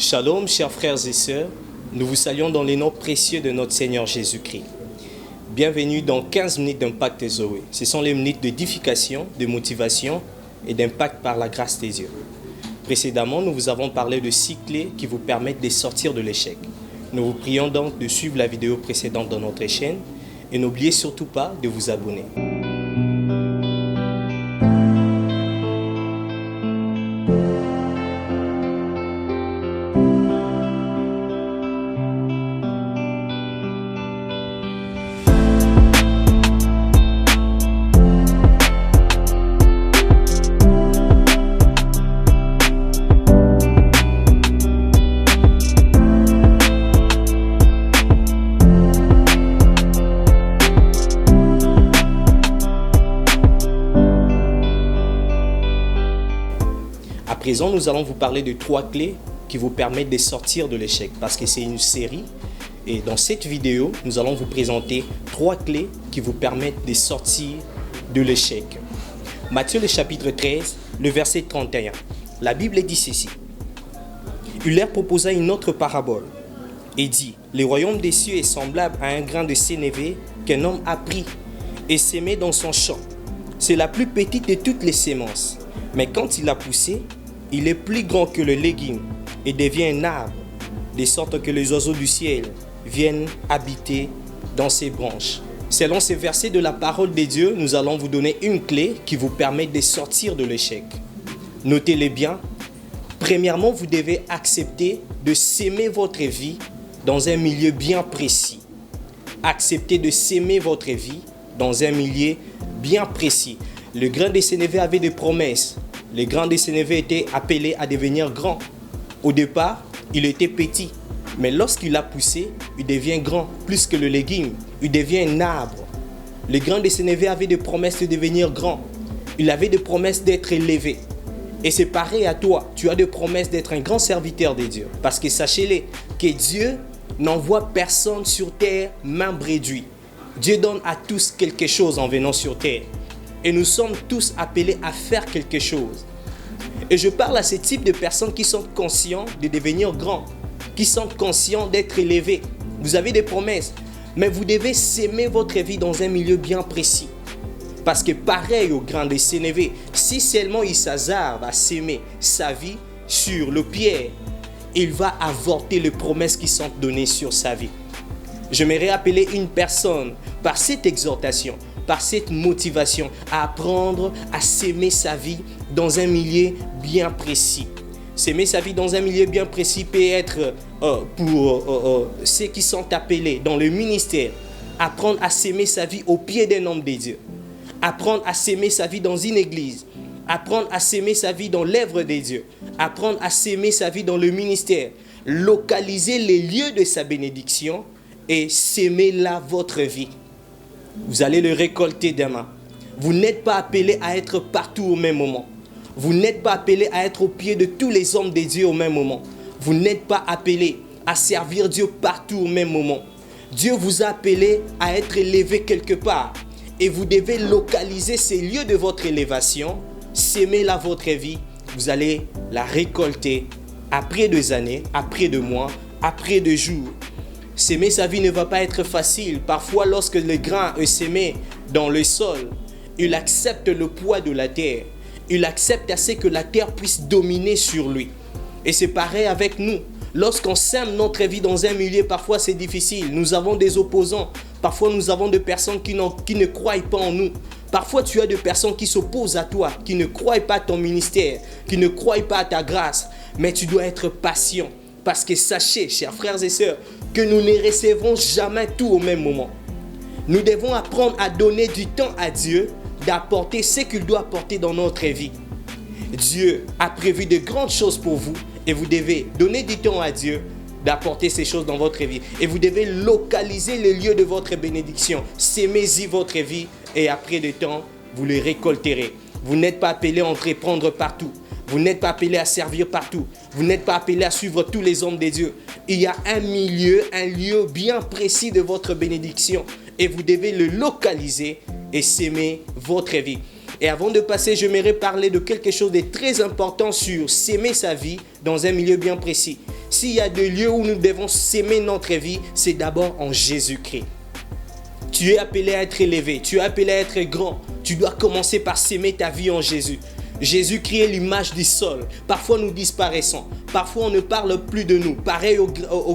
Shalom, chers frères et sœurs, nous vous saluons dans les noms précieux de notre Seigneur Jésus-Christ. Bienvenue dans 15 minutes d'impact Zoé. Ce sont les minutes d'édification, de motivation et d'impact par la grâce des dieux. Précédemment, nous vous avons parlé de 6 clés qui vous permettent de sortir de l'échec. Nous vous prions donc de suivre la vidéo précédente dans notre chaîne et n'oubliez surtout pas de vous abonner. À présent, nous allons vous parler de 3 clés qui vous permettent de sortir de l'échec parce que c'est une série et dans cette vidéo, nous allons vous présenter 3 clés qui vous permettent de sortir de l'échec. Matthieu le chapitre 13, le verset 31. La Bible dit ceci. Il leur proposa une autre parabole et dit, le royaume des cieux est semblable à un grain de sénévé qu'un homme a pris et sémé dans son champ. C'est la plus petite de toutes les semences, mais quand il a poussé, il est plus grand que le légume et devient un arbre, de sorte que les oiseaux du ciel viennent habiter dans ses branches. Selon ces versets de la parole de Dieu, nous allons vous donner une clé qui vous permet de sortir de l'échec. Notez-les bien. Premièrement, vous devez accepter de s'aimer votre vie dans un milieu bien précis. Acceptez de s'aimer votre vie dans un milieu bien précis. Le grain de sénévé avait des promesses. Le grain de sénévé était appelé à devenir grand. Au départ, il était petit, mais lorsqu'il a poussé, il devient grand, plus que le légume. Il devient un arbre. Le grain de sénévé avait des promesses de devenir grand. Il avait des promesses d'être élevé. Et c'est pareil à toi. Tu as des promesses d'être un grand serviteur de Dieu. Parce que sachez-le, que Dieu n'envoie personne sur terre membre réduit. Dieu donne à tous quelque chose en venant sur terre. Et nous sommes tous appelés à faire quelque chose. Et je parle à ce type de personnes qui sont conscients de devenir grands, qui sont conscients d'être élevés. Vous avez des promesses, mais vous devez s'aimer votre vie dans un milieu bien précis. Parce que pareil au grain de sénévé, si seulement il s'hasarde à s'aimer sa vie sur le pierre, il va avorter les promesses qui sont données sur sa vie. J'aimerais appeler une personne par cette exhortation, par cette motivation à apprendre à s'aimer sa vie dans un milieu bien précis. S'aimer sa vie dans un milieu bien précis peut être pour ceux qui sont appelés dans le ministère, apprendre à s'aimer sa vie au pied d'un homme de Dieu, apprendre à s'aimer sa vie dans une église, apprendre à s'aimer sa vie dans l'œuvre de Dieu, apprendre à s'aimer sa vie dans le ministère, localiser les lieux de sa bénédiction et s'aimer là votre vie. Vous allez le récolter demain. Vous n'êtes pas appelé à être partout au même moment. Vous n'êtes pas appelé à être au pied de tous les hommes de Dieu au même moment. Vous n'êtes pas appelé à servir Dieu partout au même moment. Dieu vous a appelé à être élevé quelque part. Et vous devez localiser ces lieux de votre élévation. S'aimer là votre vie. Vous allez la récolter après 2 années, après 2 mois, après 2 jours. S'aimer sa vie ne va pas être facile. Parfois, lorsque le grain est sémé dans le sol, il accepte le poids de la terre. Il accepte assez que la terre puisse dominer sur lui. Et c'est pareil avec nous. Lorsqu'on sème notre vie dans un milieu, parfois c'est difficile. Nous avons des opposants. Parfois, nous avons des personnes qui ne croient pas en nous. Parfois, tu as des personnes qui s'opposent à toi, qui ne croient pas à ton ministère, qui ne croient pas à ta grâce. Mais tu dois être patient. Parce que sachez, chers frères et sœurs, que nous ne recevrons jamais tout au même moment. Nous devons apprendre à donner du temps à Dieu, d'apporter ce qu'il doit apporter dans notre vie. Dieu a prévu de grandes choses pour vous et vous devez donner du temps à Dieu d'apporter ces choses dans votre vie. Et vous devez localiser les lieux de votre bénédiction. Sémez-y votre vie et après le temps, vous les récolterez. Vous n'êtes pas appelé à entreprendre partout. Vous n'êtes pas appelé à servir partout. Vous n'êtes pas appelé à suivre tous les hommes de Dieu. Il y a un milieu, un lieu bien précis de votre bénédiction. Et vous devez le localiser et s'aimer votre vie. Et avant de passer, j'aimerais parler de quelque chose de très important sur s'aimer sa vie dans un milieu bien précis. S'il y a des lieux où nous devons s'aimer notre vie, c'est d'abord en Jésus-Christ. Tu es appelé à être élevé, tu es appelé à être grand. Tu dois commencer par s'aimer ta vie en Jésus. Jésus-Christ est l'image du sol. Parfois nous disparaissons. Parfois on ne parle plus de nous. Pareil au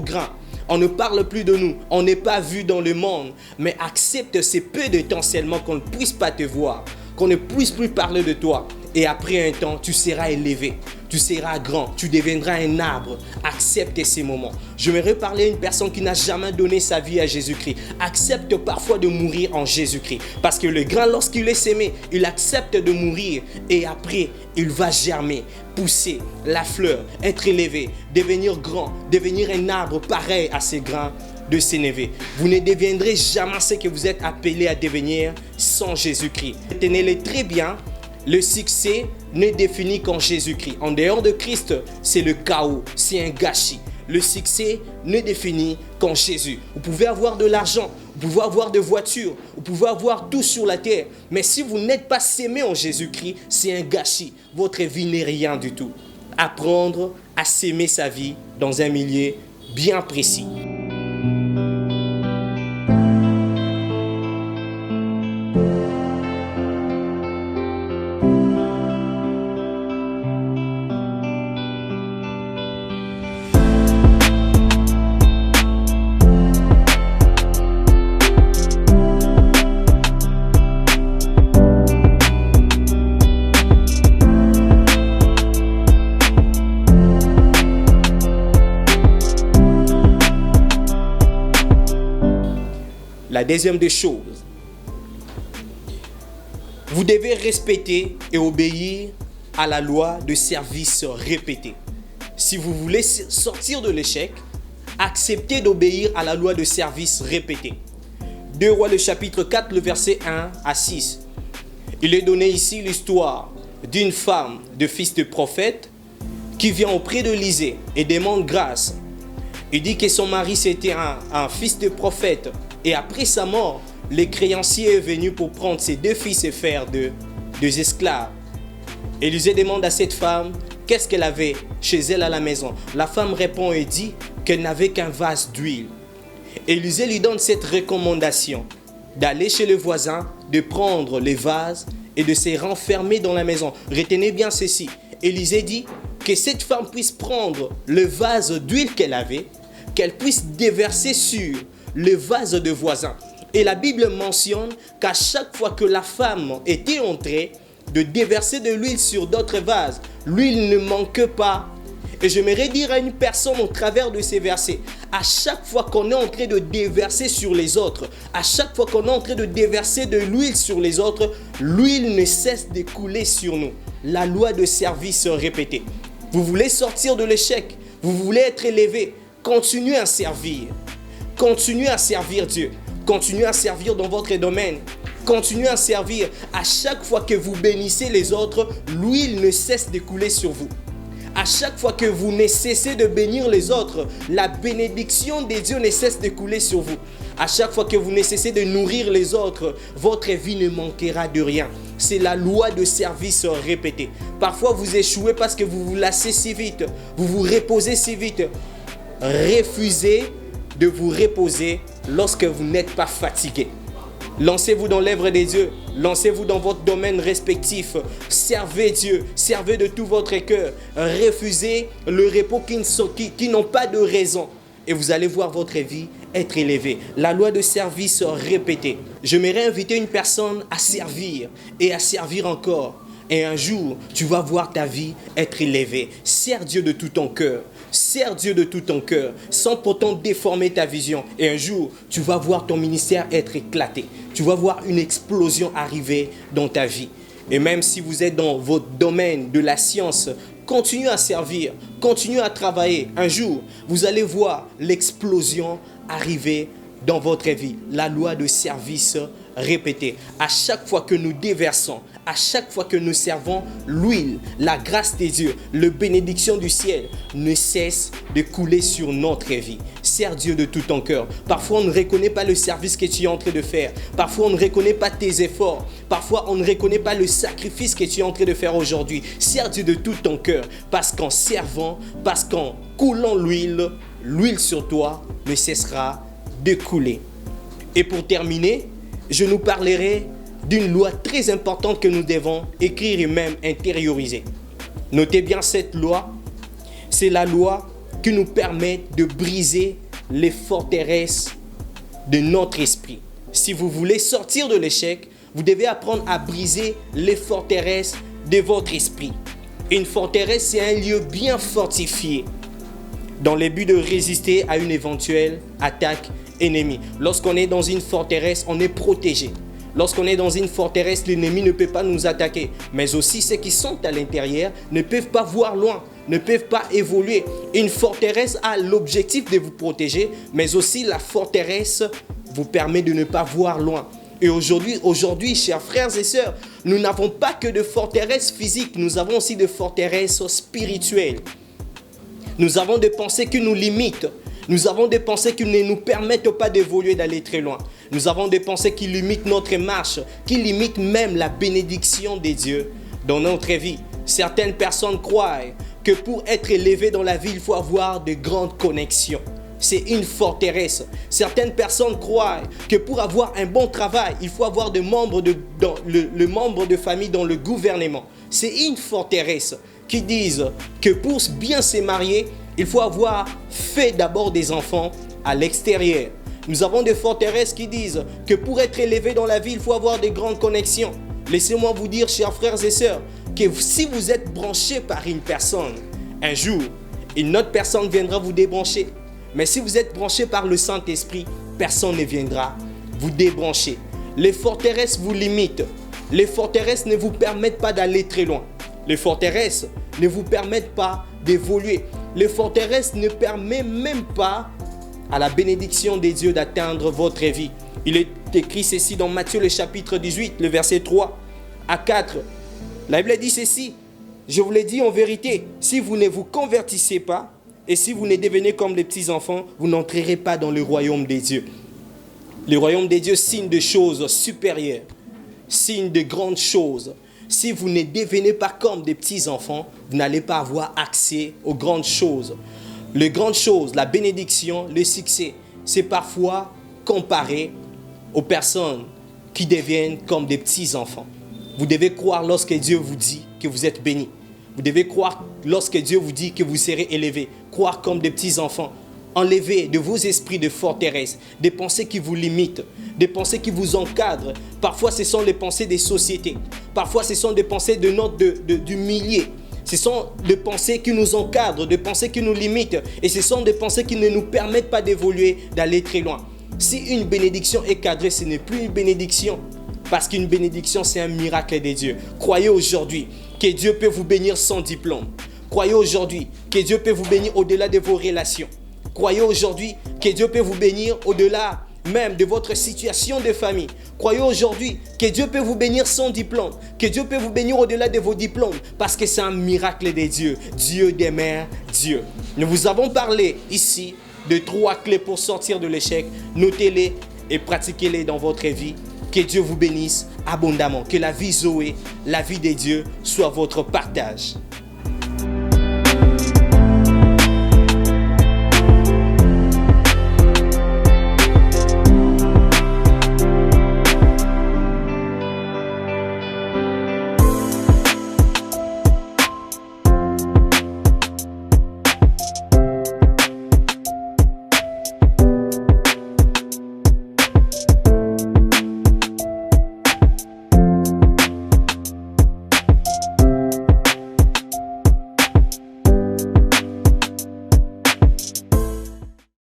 grain. On ne parle plus de nous. On n'est pas vu dans le monde. Mais accepte ces peu de temps seulement qu'on ne puisse pas te voir. Qu'on ne puisse plus parler de toi. Et après un temps, tu seras élevé. Tu seras grand, tu deviendras un arbre. Accepte ces moments. Je vais parler à une personne qui n'a jamais donné sa vie à Jésus-Christ. Accepte parfois de mourir en Jésus-Christ. Parce que le grain, lorsqu'il est semé, il accepte de mourir. Et après, il va germer, pousser, la fleur, être élevé, devenir grand, devenir un arbre pareil à ces grains de sénévé. Vous ne deviendrez jamais ce que vous êtes appelé à devenir sans Jésus-Christ. Tenez-le très bien. Le succès n'est défini qu'en Jésus-Christ. En dehors de Christ, c'est le chaos, c'est un gâchis. Le succès n'est défini qu'en Jésus. Vous pouvez avoir de l'argent, vous pouvez avoir des voitures, vous pouvez avoir tout sur la terre. Mais si vous n'êtes pas sémé en Jésus-Christ, c'est un gâchis. Votre vie n'est rien du tout. Apprendre à s'aimer sa vie dans un milieu bien précis. La deuxième des choses, vous devez respecter et obéir à la loi de service répété. Si vous voulez sortir de l'échec, acceptez d'obéir à la loi de service répété. 2 Rois, le chapitre 4, le verset 1 à 6. Il est donné ici l'histoire d'une femme de fils de prophète qui vient auprès d'Élisée et demande grâce. Il dit que son mari c'était un fils de prophète. Et après sa mort, le créancier est venu pour prendre ses 2 fils et faire deux esclaves. Élisée demande à cette femme qu'est-ce qu'elle avait chez elle à la maison. La femme répond et dit qu'elle n'avait qu'un vase d'huile. Élisée lui donne cette recommandation d'aller chez le voisin, de prendre les vases et de se renfermer dans la maison. Retenez bien ceci. Élisée dit que cette femme puisse prendre le vase d'huile qu'elle avait, qu'elle puisse déverser sur le vase de voisin. Et la Bible mentionne qu'à chaque fois que la femme était entrée de déverser de l'huile sur d'autres vases, l'huile ne manque pas. Et j'aimerais dire à une personne au travers de ces versets, à chaque fois qu'on est en train de déverser sur les autres, à chaque fois qu'on est en train de déverser de l'huile sur les autres, l'huile ne cesse de couler sur nous. La loi de service répétée. Vous voulez sortir de l'échec, vous voulez être élevé, continuez à servir. Continuez à servir Dieu. Continuez à servir dans votre domaine. Continuez à servir. À chaque fois que vous bénissez les autres, l'huile ne cesse de couler sur vous. À chaque fois que vous ne cessez de bénir les autres, la bénédiction de Dieu ne cesse de couler sur vous. À chaque fois que vous ne cessez de nourrir les autres, votre vie ne manquera de rien. C'est la loi de service répétée. Parfois vous échouez parce que vous vous lassez si vite. Vous vous reposez si vite. Refusez de vous reposer lorsque vous n'êtes pas fatigué. Lancez-vous dans l'œuvre de Dieu. Lancez-vous dans votre domaine respectif. Servez Dieu. Servez de tout votre cœur. Refusez le repos qui n'ont pas de raison. Et vous allez voir votre vie être élevée. La loi de service répétée. J'aimerais inviter une personne à servir et à servir encore. Et un jour, tu vas voir ta vie être élevée. Sers Dieu de tout ton cœur. Sers Dieu de tout ton cœur, sans pourtant déformer ta vision. Et un jour, tu vas voir ton ministère être éclaté. Tu vas voir une explosion arriver dans ta vie. Et même si vous êtes dans votre domaine de la science, continuez à servir, continuez à travailler. Un jour, vous allez voir l'explosion arriver dans votre vie. La loi de service répétée. À chaque fois que nous déversons, à chaque fois que nous servons, l'huile, la grâce de Dieu, la bénédiction du ciel ne cesse de couler sur notre vie. Sers Dieu de tout ton cœur. Parfois, on ne reconnaît pas le service que tu es en train de faire. Parfois, on ne reconnaît pas tes efforts. Parfois, on ne reconnaît pas le sacrifice que tu es en train de faire aujourd'hui. Sers Dieu de tout ton cœur. Parce qu'en servant, parce qu'en coulant l'huile sur toi ne cessera de couler. Et pour terminer, je nous parlerai d'une loi très importante que nous devons écrire et même intérioriser. Notez bien cette loi, c'est la loi qui nous permet de briser les forteresses de notre esprit. Si vous voulez sortir de l'échec, vous devez apprendre à briser les forteresses de votre esprit. Une forteresse, c'est un lieu bien fortifié dans le but de résister à une éventuelle attaque ennemie. Lorsqu'on est dans une forteresse, on est protégé. Lorsqu'on est dans une forteresse, l'ennemi ne peut pas nous attaquer. Mais aussi, ceux qui sont à l'intérieur ne peuvent pas voir loin, ne peuvent pas évoluer. Une forteresse a l'objectif de vous protéger, mais aussi la forteresse vous permet de ne pas voir loin. Et aujourd'hui, chers frères et sœurs, nous n'avons pas que de forteresses physiques, nous avons aussi de forteresses spirituelles. Nous avons des pensées qui nous limitent. Nous avons des pensées qui ne nous permettent pas d'évoluer, d'aller très loin. Nous avons des pensées qui limitent notre marche, qui limitent même la bénédiction de Dieu dans notre vie. Certaines personnes croient que pour être élevé dans la vie, il faut avoir de grandes connexions. C'est une forteresse. Certaines personnes croient que pour avoir un bon travail, il faut avoir des membres le membre de famille dans le gouvernement. C'est une forteresse qui disent que pour bien se marier, il faut avoir fait d'abord des enfants à l'extérieur. Nous avons des forteresses qui disent que pour être élevé dans la vie, il faut avoir de grandes connexions. Laissez-moi vous dire, chers frères et sœurs, que si vous êtes branché par une personne, un jour, une autre personne viendra vous débrancher. Mais si vous êtes branché par le Saint-Esprit, personne ne viendra vous débrancher. Les forteresses vous limitent. Les forteresses ne vous permettent pas d'aller très loin. Les forteresses ne vous permettent pas d'évoluer. Les forteresses ne permettent même pas à la bénédiction des dieux d'atteindre votre vie. Il est écrit ceci dans Matthieu le chapitre 18, le verset 3 à 4. La Bible dit ceci: je vous l'ai dit en vérité, si vous ne vous convertissez pas et si vous ne devenez comme les petits enfants, vous n'entrerez pas dans le royaume des dieux. Le royaume des dieux, signe de choses supérieures, signe de grandes choses. Si vous ne devenez pas comme des petits enfants, vous n'allez pas avoir accès aux grandes choses. Les grandes choses, la bénédiction, le succès, c'est parfois comparé aux personnes qui deviennent comme des petits enfants. Vous devez croire lorsque Dieu vous dit que vous êtes bénis. Vous devez croire lorsque Dieu vous dit que vous serez élevés. Croire comme des petits enfants. Enlevez de vos esprits de forteresse des pensées qui vous limitent, des pensées qui vous encadrent. Parfois, ce sont les pensées des sociétés. Parfois, ce sont des pensées du milieu. Ce sont des pensées qui nous encadrent, des pensées qui nous limitent. Et ce sont des pensées qui ne nous permettent pas d'évoluer, d'aller très loin. Si une bénédiction est cadrée, ce n'est plus une bénédiction. Parce qu'une bénédiction, c'est un miracle des dieux. Croyez aujourd'hui que Dieu peut vous bénir sans diplôme. Croyez aujourd'hui que Dieu peut vous bénir au-delà de vos relations. Croyez aujourd'hui que Dieu peut vous bénir au-delà même de votre situation de famille. Croyez aujourd'hui que Dieu peut vous bénir sans diplôme, que Dieu peut vous bénir au-delà de vos diplômes, parce que c'est un miracle des dieux, Dieu des mères, Dieu. Nous vous avons parlé ici de 3 clés pour sortir de l'échec. Notez-les et pratiquez-les dans votre vie. Que Dieu vous bénisse abondamment. Que la vie Zoé, la vie des dieux, soit votre partage.